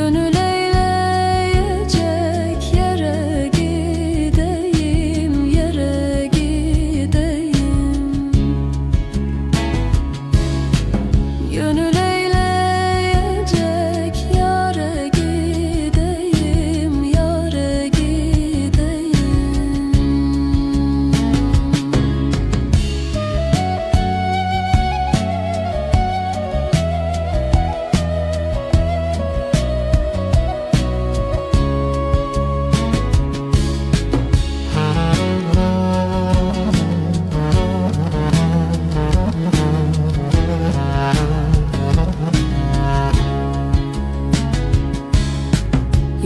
Gönül eğleyecek yere gideyim, yere gideyim. Gönül eğleyecek yere gideyim, yere gideyim.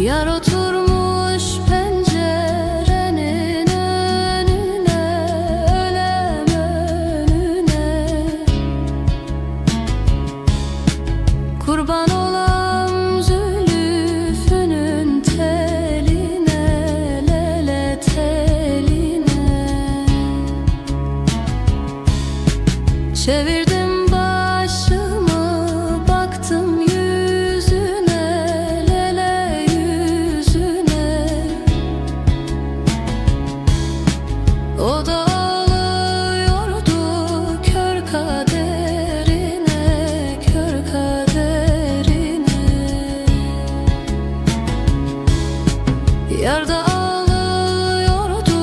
Yar oturmuş pencerenin önüne, ölem önüne. Kurban olam zülfü'nün teline, lele teline. Çevirdim başımı, baktım yüzüne, lele yüzüne. O da ağlıyordu kör kaderine, kör kaderine. Yar da ağlıyordu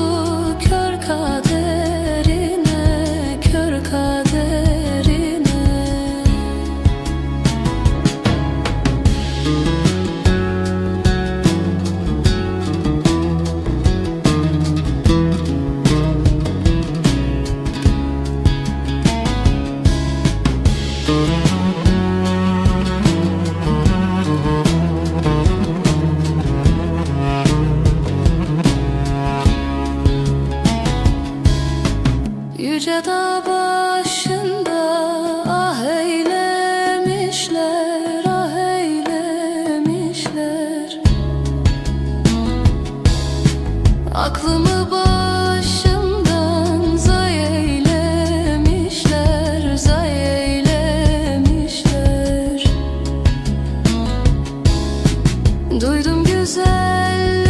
kör kaderine, kör kaderine. Yüce dağ başında ah eylemişler, ah eylemişler. Aklımı başımdan zay eylemişler, zay eylemişler. Duydum güzel